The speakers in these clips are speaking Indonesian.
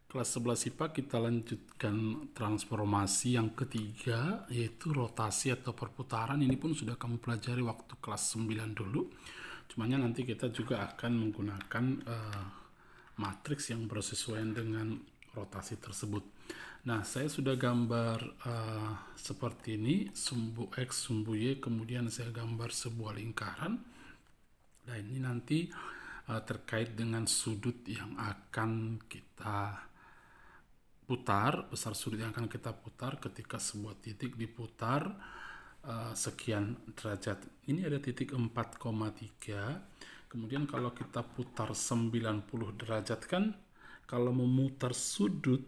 Kelas 11 IPA kita lanjutkan transformasi yang ketiga, yaitu rotasi atau perputaran. Ini pun sudah kamu pelajari waktu kelas 9 dulu. Cumanya nanti kita juga akan menggunakan matriks yang bersesuaian dengan rotasi tersebut. Nah, saya sudah gambar seperti ini, sumbu X, sumbu Y, kemudian saya gambar sebuah lingkaran. Nah, ini nanti terkait dengan sudut yang akan kita putar, besar sudut yang akan kita putar ketika sebuah titik diputar sekian derajat. Ini ada titik 4,3. Kemudian kalau kita putar 90 derajat kan, kalau memutar sudut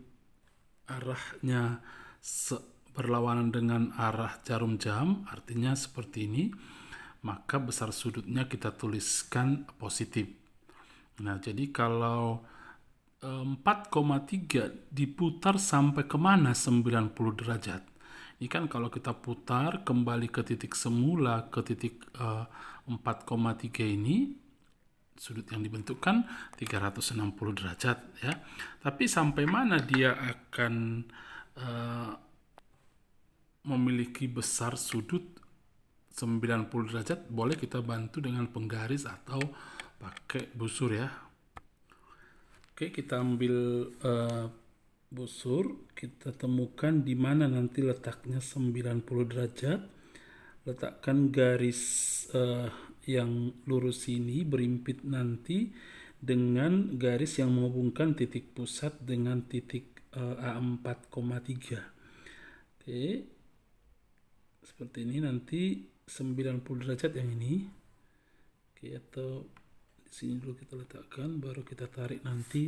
arahnya berlawanan dengan arah jarum jam, artinya seperti ini, maka besar sudutnya kita tuliskan positif. Nah, jadi kalau 4,3 diputar sampai kemana 90 derajat? Ini kan kalau kita putar kembali ke titik semula, ke titik 4,3 ini, sudut yang dibentukkan 360 derajat ya. Tapi sampai mana dia akan memiliki besar sudut 90 derajat, boleh kita bantu dengan penggaris atau pakai busur ya. Oke, kita ambil busur, kita temukan di mana nanti letaknya 90 derajat. Letakkan garis yang lurus ini berimpit nanti dengan garis yang menghubungkan titik pusat dengan titik A4,3. Oke, seperti ini nanti 90 derajat yang ini. Oke, atau di sini dulu kita letakkan, baru kita tarik nanti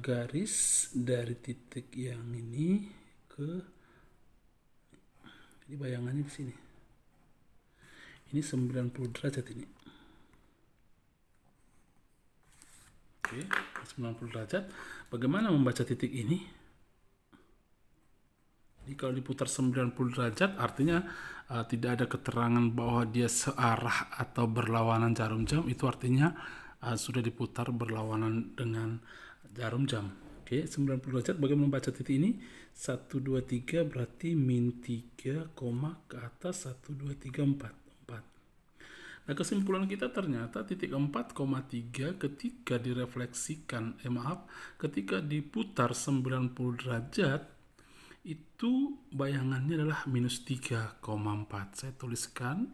garis dari titik yang ini ke, jadi bayangannya di sini. Ini 90 derajat ini. Oke, 90 derajat. Bagaimana membaca titik ini? Jadi kalau diputar 90 derajat artinya tidak ada keterangan bahwa dia searah atau berlawanan jarum jam, itu artinya sudah diputar berlawanan dengan jarum jam. Oke, 90 derajat. Bagaimana membaca titik ini? 1, 2, 3 berarti min 3, ke atas 1, 2, 3, 4. Nah, kesimpulan kita ternyata titik 4,3 ketika direfleksikan, ketika diputar 90 derajat, itu bayangannya adalah minus 3,4. Saya tuliskan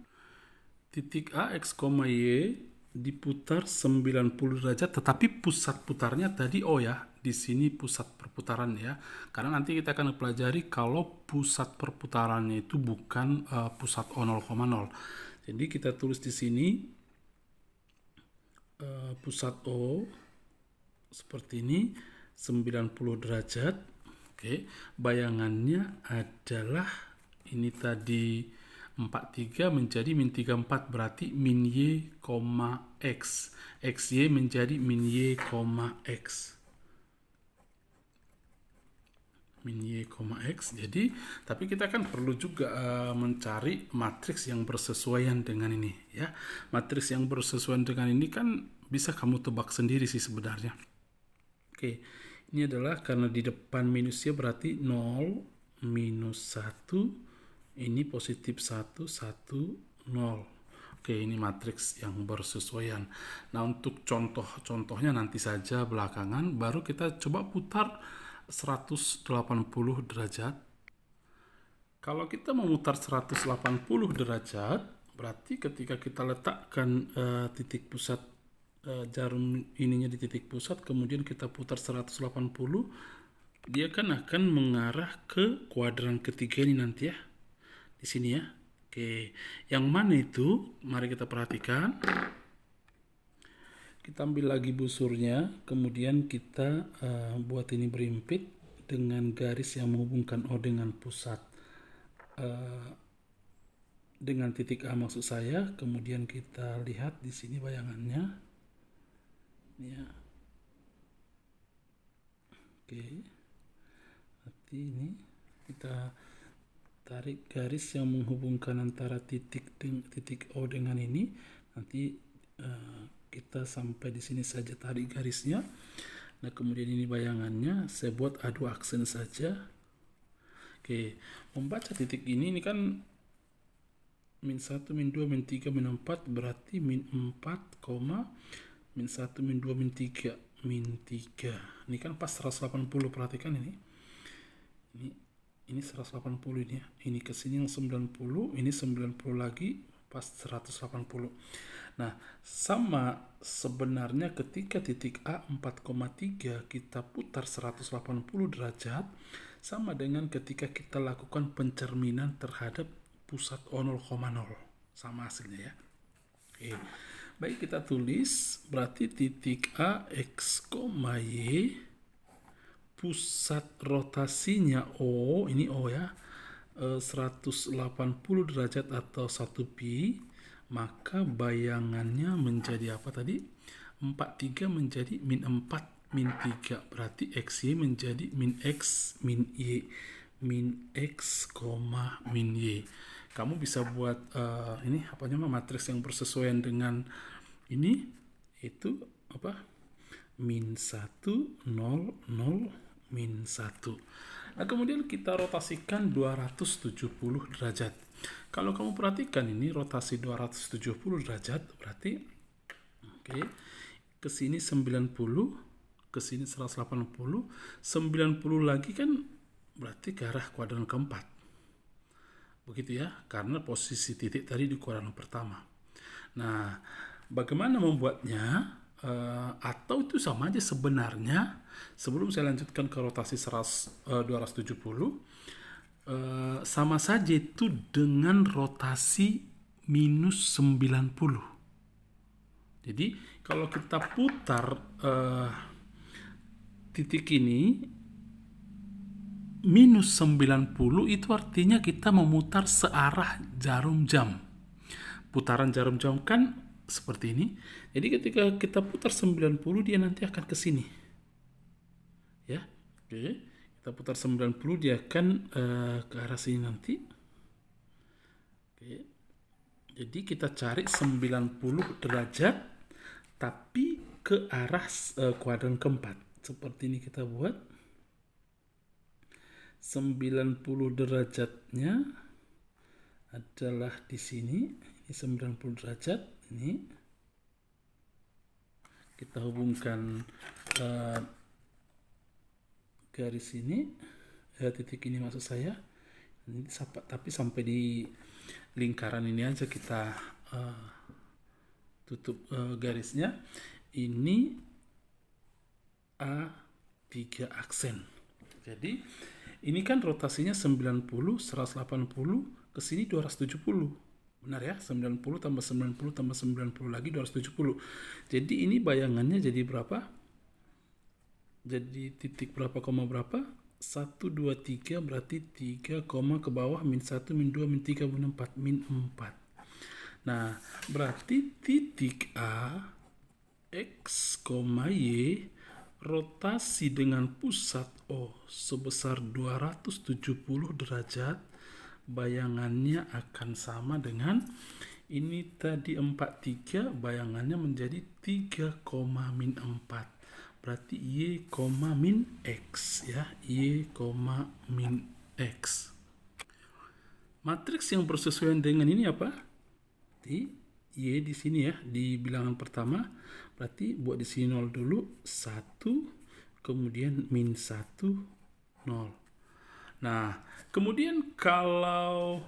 titik A, X, Y diputar 90 derajat, tetapi pusat putarnya tadi O ya. Di sini pusat perputaran ya. Karena nanti kita akan pelajari kalau pusat perputarannya itu bukan pusat O 0,0. Jadi kita tulis di sini pusat O seperti ini 90 derajat. Oke, bayangannya adalah ini tadi 43 menjadi min 34, berarti min Y, X. XY menjadi min Y, X. Min Y, X. Jadi, tapi kita kan perlu juga mencari matriks yang bersesuaian dengan ini ya. Matriks yang bersesuaian dengan ini kan bisa kamu tebak sendiri sih sebenarnya. Oke, ini adalah karena di depan minusnya berarti 0, minus 1, ini positif 1, 1, 0. Oke, ini matriks yang bersesuaian. Nah, untuk contoh-contohnya nanti saja belakangan, baru kita coba putar 180 derajat. Kalau kita memutar 180 derajat, berarti ketika kita letakkan titik pusat jarum ininya di titik pusat, kemudian kita putar 180, dia kan akan mengarah ke kuadran ketiga ini nanti ya, di sini ya. Oke, yang mana itu? Mari kita perhatikan. Kita ambil lagi busurnya, kemudian kita buat ini berimpit dengan garis yang menghubungkan O dengan pusat dengan titik A maksud saya. Kemudian kita lihat di sini bayangannya. Ya. Oke. Nanti ini kita tarik garis yang menghubungkan antara titik O dengan ini. Nanti kita sampai di sini saja tarik garisnya. Nah, kemudian ini bayangannya, saya buat adu aksen saja. Oke, membaca titik ini kan min 1, min 2, min 3, min 4, berarti min 4, min 1, min 2, min 3, min 3. Ini kan pas 180, perhatikan ini. Ini 180 ini ya. Ini ke sini yang 90, ini 90 lagi pas 180. Nah, sama sebenarnya ketika titik A 4,3 kita putar 180 derajat, sama dengan ketika kita lakukan pencerminan terhadap pusat O 0,0. Sama hasilnya ya. Oke. Baik, kita tulis berarti titik A X, Y, pusat rotasinya O, ini O ya, 180 derajat atau 1 pi, maka bayangannya menjadi apa tadi? 43 menjadi min 4, min 3, berarti XY menjadi min X, min Y, min X, min Y. Kamu bisa buat ini apa namanya, matriks yang bersesuaian dengan ini, itu apa? Min 1, 0, 0, min 1. Nah, kemudian kita rotasikan 270 derajat. Kalau kamu perhatikan ini rotasi 270 derajat, berarti ke sini 90, ke sini 180, 90 lagi kan berarti ke arah kuadran keempat. Begitu ya, karena posisi titik tadi di kuadran pertama. Nah, bagaimana membuatnya? Atau itu sama aja sebenarnya. Sebelum saya lanjutkan ke rotasi 270, sama saja itu dengan rotasi minus 90. Jadi kalau kita putar titik ini minus 90, itu artinya kita memutar searah jarum jam. Putaran jarum jam kan seperti ini. Jadi ketika kita putar 90, dia nanti akan ke sini. Ya. Oke. Kita putar 90, dia akan ke arah sini nanti. Oke. Jadi kita cari 90 derajat tapi ke arah kuadran keempat. Seperti ini kita buat. 90 derajatnya adalah di sini. Ini 90 derajat. Ini kita hubungkan garis ini, titik ini maksud saya. Ini tapi sampai di lingkaran ini aja kita tutup garisnya. Ini A3 aksen. Jadi ini kan rotasinya 90, 180, ke sini 270. Benar ya, 90 tambah 90 tambah 90 lagi 270. Jadi ini bayangannya jadi berapa? Jadi titik berapa, koma berapa? 1, 2, 3, berarti 3, koma ke bawah, min 1, min 2, min 3, min 4, min 4. Nah, berarti titik A, X, Y, rotasi dengan pusat O sebesar 270 derajat, bayangannya akan sama dengan ini tadi 43, bayangannya menjadi 3, min 4. Berarti Y, min X ya, Y, min X. Matriks yang bersesuaian dengan ini apa? Di Y di sini ya, di bilangan pertama. Berarti buat di sini 0 dulu, 1, kemudian min 1, 0. Nah, kemudian kalau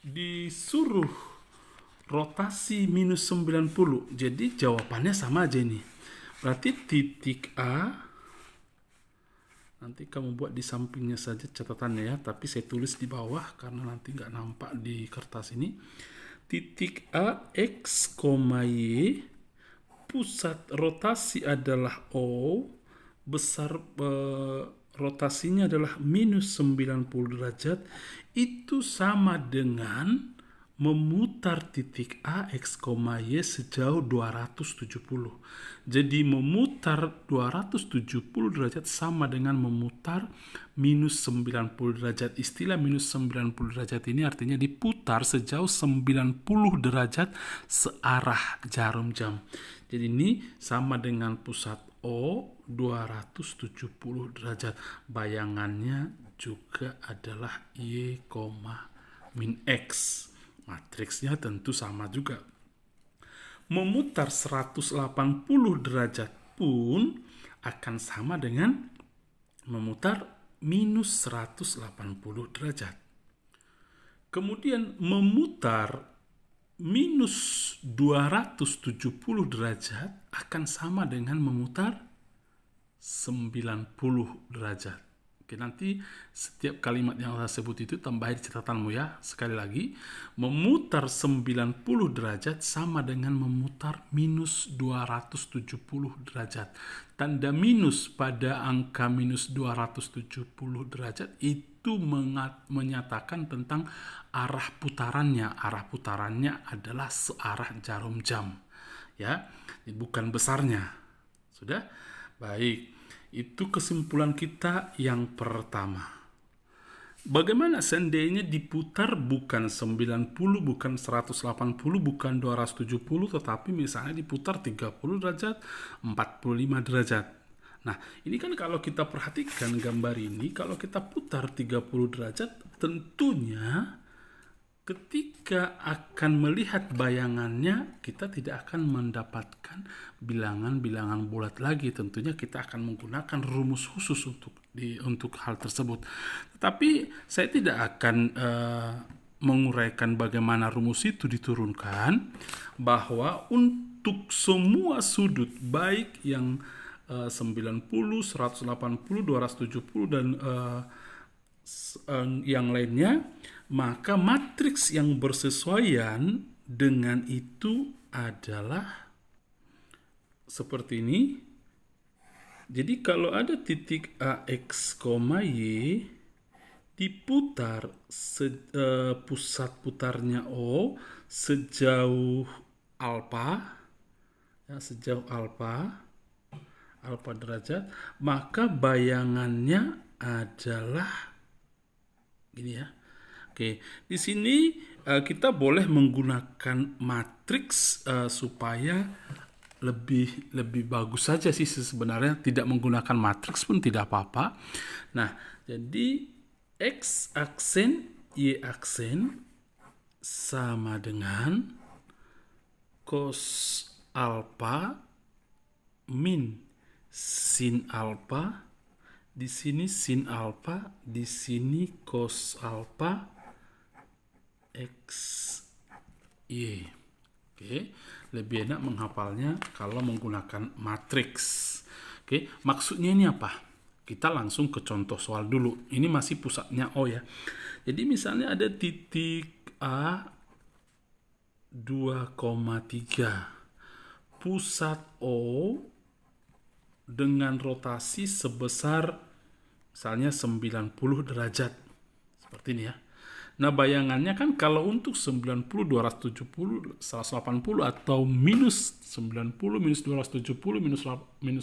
disuruh rotasi minus 90, jadi jawabannya sama aja ini. Berarti titik A, nanti kamu buat di sampingnya saja catatannya ya, tapi saya tulis di bawah karena nanti nggak nampak di kertas ini. Titik A, X, Y, pusat rotasi adalah O, besar rotasinya adalah minus 90 derajat, itu sama dengan memutar titik A, X, Y sejauh 270. Jadi memutar 270 derajat sama dengan memutar minus 90 derajat. Istilah minus 90 derajat ini artinya diputar sejauh 90 derajat searah jarum jam. Jadi ini sama dengan pusat O 270 derajat. Bayangannya juga adalah Y, min X. Matriksnya tentu sama juga. Memutar 180 derajat pun akan sama dengan memutar minus 180 derajat. Kemudian memutar minus 270 derajat akan sama dengan memutar 90 derajat. Oke, nanti setiap kalimat yang saya sebut itu tambahin di catatanmu ya. Sekali lagi, memutar 90 derajat sama dengan memutar minus 270 derajat. Tanda minus pada angka minus 270 derajat itu menyatakan tentang arah putarannya. Arah putarannya adalah searah jarum jam. Ya, bukan besarnya. Sudah? Baik. Itu kesimpulan kita yang pertama. Bagaimana seandainya diputar bukan 90, bukan 180, bukan 270, tetapi misalnya diputar 30 derajat, 45 derajat. Nah, ini kan kalau kita perhatikan gambar ini, kalau kita putar 30 derajat, tentunya ketika akan melihat bayangannya, kita tidak akan mendapatkan bilangan-bilangan bulat lagi. Tentunya kita akan menggunakan rumus khusus untuk hal tersebut. Tetapi saya tidak akan menguraikan bagaimana rumus itu diturunkan, bahwa untuk semua sudut, baik yang 90, 180, 270, dan yang lainnya, maka matriks yang bersesuaian dengan itu adalah seperti ini. Jadi kalau ada titik AX, Y diputar pusat putarnya O sejauh alfa, ya, sejauh alfa derajat, maka bayangannya adalah gini ya. Oke, di sini kita boleh menggunakan matriks supaya lebih bagus saja sih sebenarnya. Tidak menggunakan matriks pun tidak apa-apa. Nah, jadi X aksen, Y aksen sama dengan cos alpha min sin alpha. Di sini sin alpha, di sini cos alpha X, Y. Oke, lebih enak menghafalnya kalau menggunakan matriks. Oke, maksudnya ini apa? Kita langsung ke contoh soal dulu. Ini masih pusatnya O ya. Jadi misalnya ada titik A 2,3. Pusat O dengan rotasi sebesar misalnya 90 derajat. Seperti ini ya. Nah, bayangannya kan kalau untuk 90, 270, 180 atau minus 90, minus 270, minus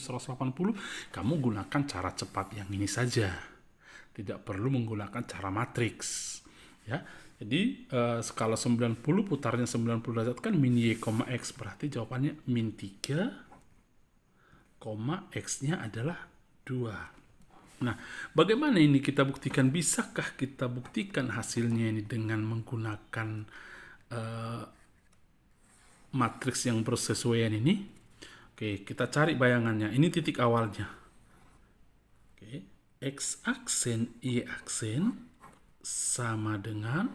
180, kamu gunakan cara cepat yang ini saja. Tidak perlu menggunakan cara matriks. Ya. Jadi, skala 90 putarnya 90 derajat kan min Y, X. Berarti jawabannya min 3, X-nya adalah 2. Nah, bagaimana ini kita buktikan? Bisakah kita buktikan hasilnya ini dengan menggunakan matriks yang bersesuaian ini? Oke, kita cari bayangannya. Ini titik awalnya. Oke, X aksen, Y aksen sama dengan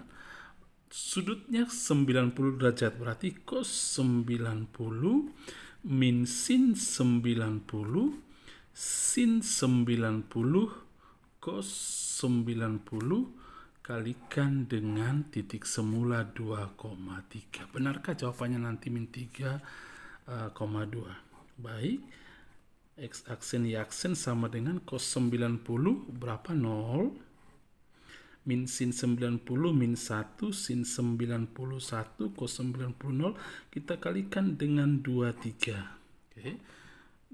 sudutnya 90 derajat. Berarti cos 90 min sin 90 sin 90 cos 90 kalikan dengan titik semula 2,3. Benarkah jawabannya nanti min 3,2? Baik. X aksen Y aksen sama dengan cos 90 berapa? 0. Min sin 90 min 1 sin 91 cos 90 0. Kita kalikan dengan 23. Oke.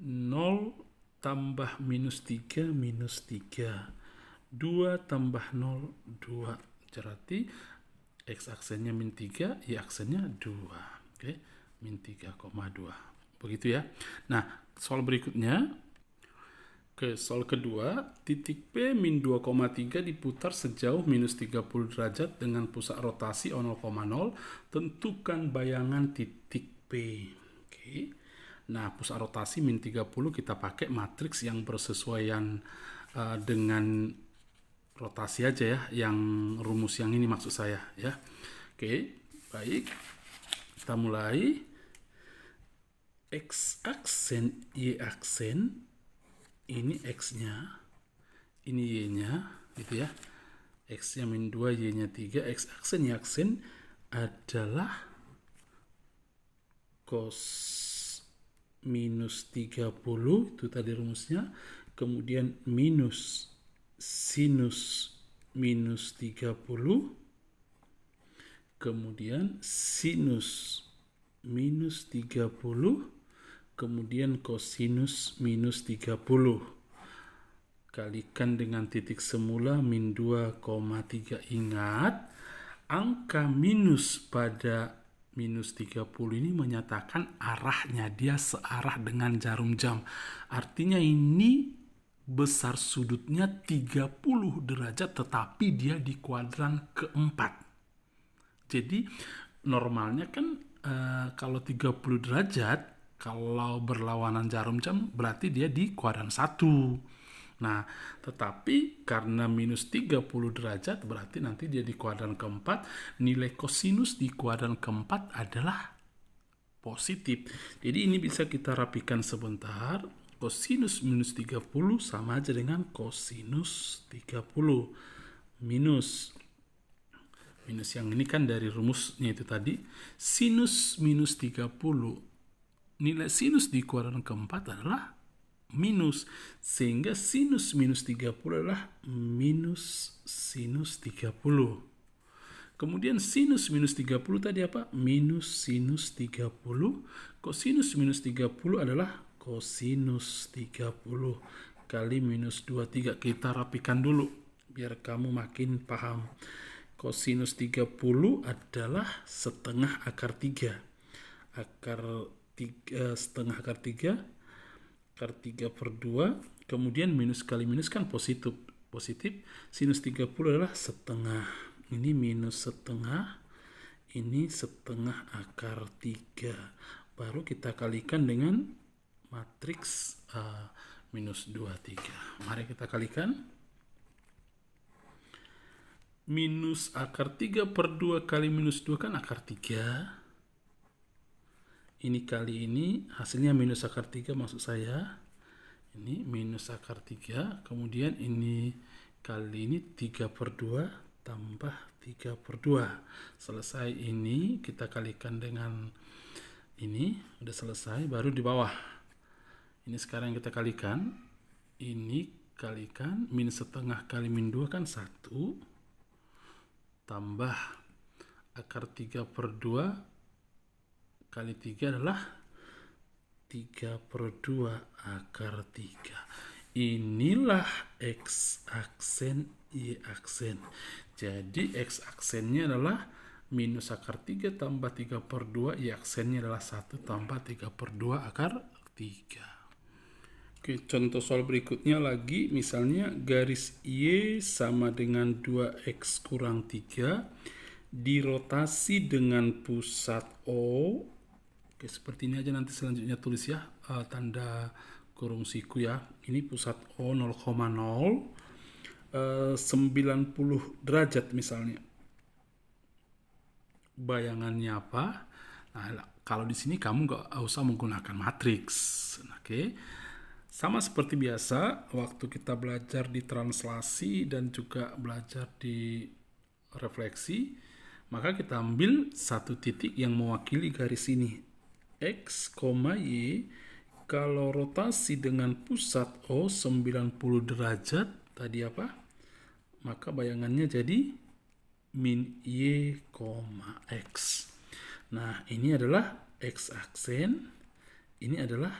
0 tambah minus 3, minus 3. 2 tambah 0, 2. Berarti X aksennya min 3, Y aksennya 2. Oke, min 3,2. Begitu ya. Nah, soal berikutnya, soal kedua, titik P min 2,3 diputar sejauh minus 30 derajat dengan pusat rotasi O 0,0. Tentukan bayangan titik P. Oke. Nah, pusat rotasi min 30 kita pakai matriks yang bersesuaian dengan rotasi aja ya, yang rumus yang ini maksud saya ya. Oke, baik. Kita mulai. X aksen, Y aksen, ini X-nya, ini Y-nya, gitu ya. X-nya min 2, Y-nya 3, X aksen, Y aksen adalah cos minus 30, itu tadi rumusnya. Kemudian minus sinus minus 30, kemudian sinus minus 30, kemudian kosinus minus 30. Kalikan dengan titik semula min 2,3. Ingat, angka minus pada minus 30 ini menyatakan arahnya, dia searah dengan jarum jam. Artinya ini besar sudutnya 30 derajat, tetapi dia di kuadran keempat. Jadi normalnya kan kalau 30 derajat, kalau berlawanan jarum jam berarti dia di kuadran 1. Nah, tetapi karena minus 30 derajat berarti nanti dia di kuadran keempat. Nilai kosinus di kuadran keempat adalah positif. Jadi ini bisa kita rapikan sebentar. Kosinus minus 30 sama aja dengan kosinus 30 minus yang ini kan dari rumusnya itu tadi. Sinus minus 30, nilai sinus di kuadran keempat adalah minus, sehingga sinus minus 30 adalah minus sinus 30. Kemudian sinus minus 30 tadi apa? Minus sinus 30. Kosinus minus 30 adalah kosinus 30 kali minus 23. Kita rapikan dulu biar kamu makin paham. Kosinus 30 adalah setengah akar 3. Setengah akar 3 per 2, kemudian minus kali minus kan positif. Sinus 30 adalah setengah, ini minus setengah, ini setengah akar 3. Baru kita kalikan dengan matriks minus 23. Mari kita kalikan. Minus akar 3 per 2 kali minus 2 kan akar 3. Ini kali ini hasilnya minus akar 3 maksud saya. Ini minus akar 3. Kemudian ini kali ini 3 per 2 tambah 3 per 2. Selesai ini kita kalikan dengan ini. Udah selesai, baru di bawah. Ini sekarang kita kalikan. Ini kalikan minus setengah kali min 2 kan 1. Tambah akar 3 per 2 kali 3 adalah 3 per 2 akar 3. Inilah X aksen, Y aksen. Jadi X aksennya adalah minus akar 3 tambah 3 per 2, Y aksennya adalah 1 tambah 3 per 2 akar 3. Oke, contoh soal berikutnya lagi, misalnya garis Y sama dengan 2X kurang 3, dirotasi dengan pusat O. Oke, seperti ini aja nanti selanjutnya tulis ya, tanda kurung siku ya. Ini pusat O 0,0, 90 derajat misalnya. Bayangannya apa? Nah, kalau di sini kamu nggak usah menggunakan matriks. Oke. Sama seperti biasa, waktu kita belajar di translasi dan juga belajar di refleksi, maka kita ambil satu titik yang mewakili garis ini. X, Y, kalau rotasi dengan pusat O 90 derajat, tadi apa? Maka bayangannya jadi min Y, X. Nah, ini adalah X aksen, ini adalah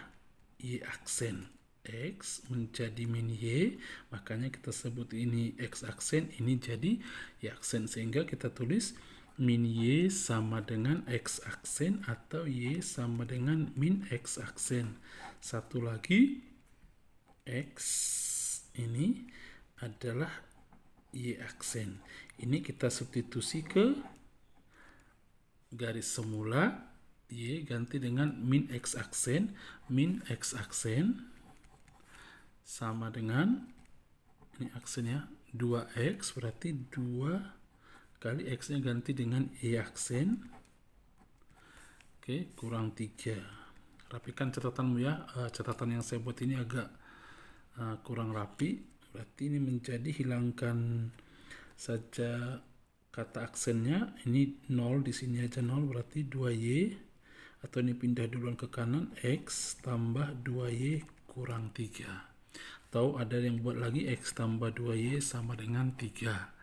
Y aksen. X menjadi min Y, makanya kita sebut ini X aksen, ini jadi Y aksen. Sehingga kita tulis min Y sama dengan X aksen atau Y sama dengan min X aksen. Satu lagi, X ini adalah Y aksen. Ini kita substitusi ke garis semula, Y ganti dengan min X aksen. Min X aksen sama dengan, ini aksennya 2X, berarti 2 kali X-nya ganti dengan Y aksen. Oke, kurang 3. Rapikan catatanmu ya. Catatan yang saya buat ini agak kurang rapi. Berarti ini menjadi, hilangkan saja kata aksennya. Ini 0, di sini aja 0, berarti 2Y. Atau ini pindah duluan ke kanan, X tambah 2Y kurang 3. Atau ada yang buat lagi, X tambah 2Y sama dengan 3.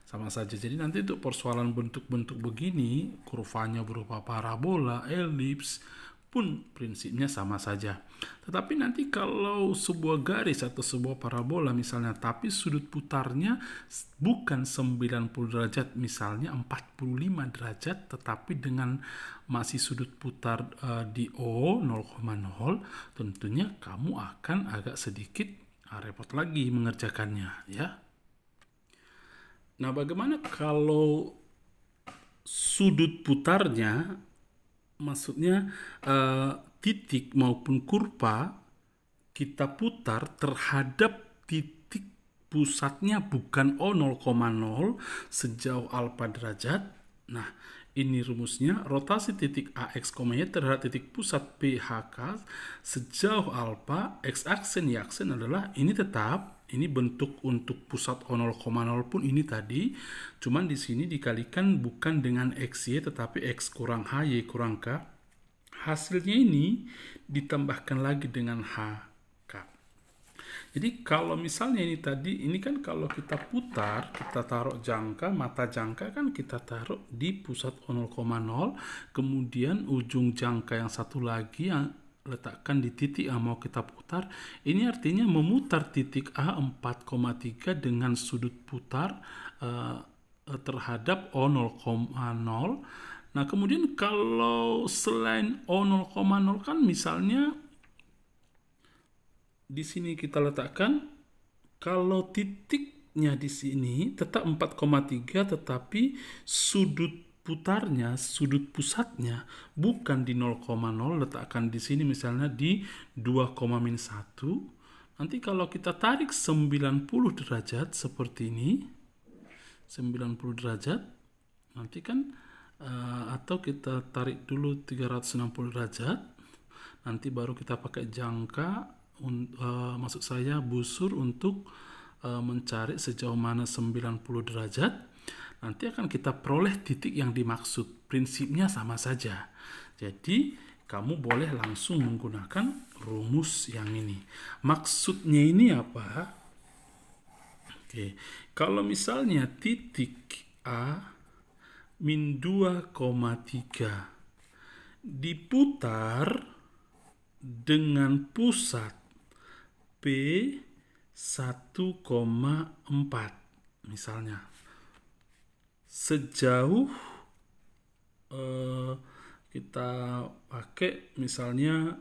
Sama saja. Jadi nanti untuk persoalan bentuk-bentuk begini, kurvanya berupa parabola, elips, pun prinsipnya sama saja. Tetapi nanti kalau sebuah garis atau sebuah parabola misalnya, tapi sudut putarnya bukan 90 derajat, misalnya 45 derajat, tetapi dengan masih sudut putar di O 0,0, tentunya kamu akan agak sedikit repot lagi mengerjakannya, ya. Nah, bagaimana kalau sudut putarnya, maksudnya titik maupun kurva, kita putar terhadap titik pusatnya bukan O 0,0 sejauh alfa derajat. Nah, ini rumusnya, rotasi titik AX, Y terhadap titik pusat PHK sejauh alfa, X aksen, Y aksen adalah ini tetap, ini bentuk untuk pusat O 0,0 pun ini tadi, cuman di sini dikalikan bukan dengan XY tetapi X kurang H, Y kurang K. Hasilnya ini ditambahkan lagi dengan HK. Jadi kalau misalnya ini tadi, ini kan kalau kita putar, kita taruh jangka, mata jangka kan kita taruh di pusat O 0,0, kemudian ujung jangka yang satu lagi yang letakkan di titik yang mau kita putar. Ini artinya memutar titik A 4,3 dengan sudut putar terhadap O 0,0. Nah, kemudian kalau selain O 0,0 kan misalnya di sini kita letakkan, kalau titiknya di sini tetap 4,3 tetapi sudut putarnya, sudut pusatnya bukan di 0,0, letakkan di sini misalnya di 2,-1. Nanti kalau kita tarik 90 derajat seperti ini, 90 derajat, nanti kan atau kita tarik dulu 360 derajat, nanti baru kita pakai jangka, maksud saya busur untuk mencari sejauh mana 90 derajat. Nanti akan kita peroleh titik yang dimaksud. Prinsipnya sama saja. Jadi kamu boleh langsung menggunakan rumus yang ini. Maksudnya ini apa? Oke, kalau misalnya titik A min 2,3 diputar dengan pusat P 1,4 misalnya, sejauh kita pakai misalnya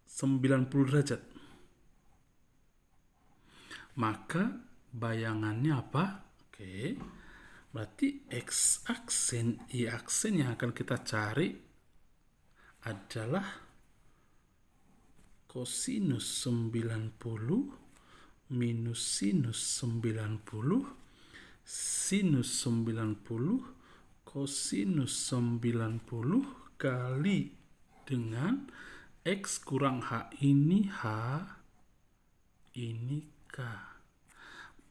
90 derajat, maka bayangannya apa? Oke, berarti X aksen, Y aksen yang akan kita cari adalah kosinus 90 minus sinus 90, sinus 90, kosinus 90 kali dengan X kurang H, ini H, ini K.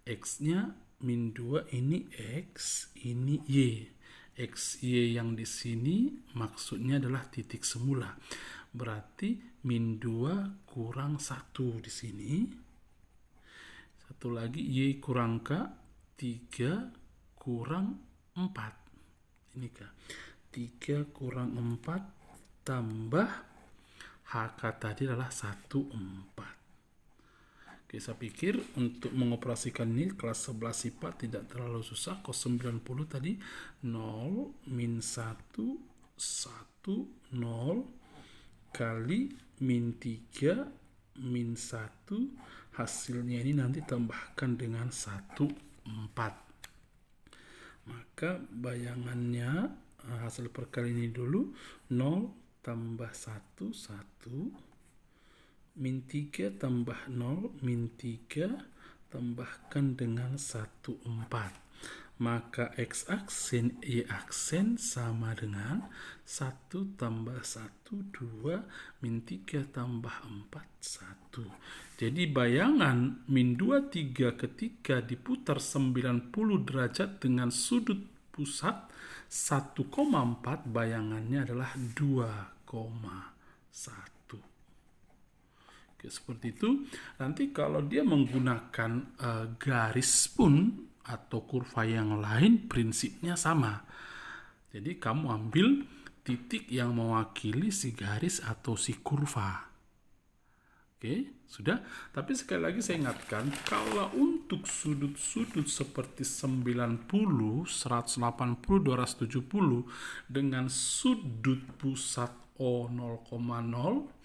X-nya min 2, ini X, ini Y. X, Y yang di sini maksudnya adalah titik semula. Berarti min 2 kurang 1 di sini. Satu lagi Y kurang K, 3 kurang 4. Ini K. 3 kurang 4 tambah HK tadi adalah 1, 4. Oke, saya pikir untuk mengoperasikan ini kelas 11 IPA tidak terlalu susah. Cos 90 tadi 0 min 1 1 0 kali min 3 min 1, hasilnya ini nanti tambahkan dengan 1 4. Maka bayangannya hasil perkalian ini dulu 0 tambah 1 1 min 3 tambah 0 min 3 tambahkan dengan 1 4. Maka X aksen Y aksen sama dengan 1 tambah 1 2 min 3 tambah 4 1. Jadi bayangan min 2 3 ketika diputar 90 derajat dengan sudut pusat 1,4, bayangannya adalah 2,1. Oke, seperti itu. Nanti kalau dia menggunakan garis pun atau kurva yang lain, prinsipnya sama. Jadi kamu ambil titik yang mewakili si garis atau si kurva. Oke, sudah. Tapi sekali lagi saya ingatkan, kalau untuk sudut-sudut seperti 90, 180, 270 dengan sudut pusat O 0,0,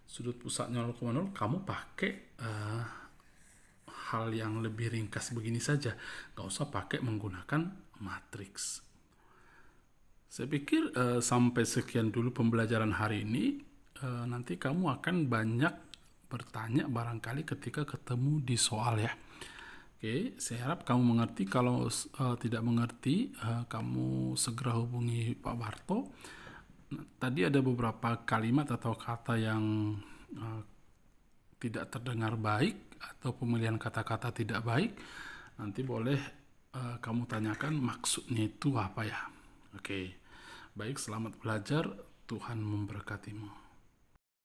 sudut pusat 0,0, kamu pakai hal yang lebih ringkas begini saja. Nggak usah pakai menggunakan matriks. Saya pikir sampai sekian dulu pembelajaran hari ini. Nanti kamu akan banyak bertanya barangkali ketika ketemu di soal ya. Oke, saya harap kamu mengerti. Kalau tidak mengerti, kamu segera hubungi Pak Barto. Tadi ada beberapa kalimat atau kata yang tidak terdengar baik atau pemilihan kata-kata tidak baik. Nanti boleh kamu tanyakan maksudnya itu apa ya. Oke, baik, selamat belajar. Tuhan memberkatimu.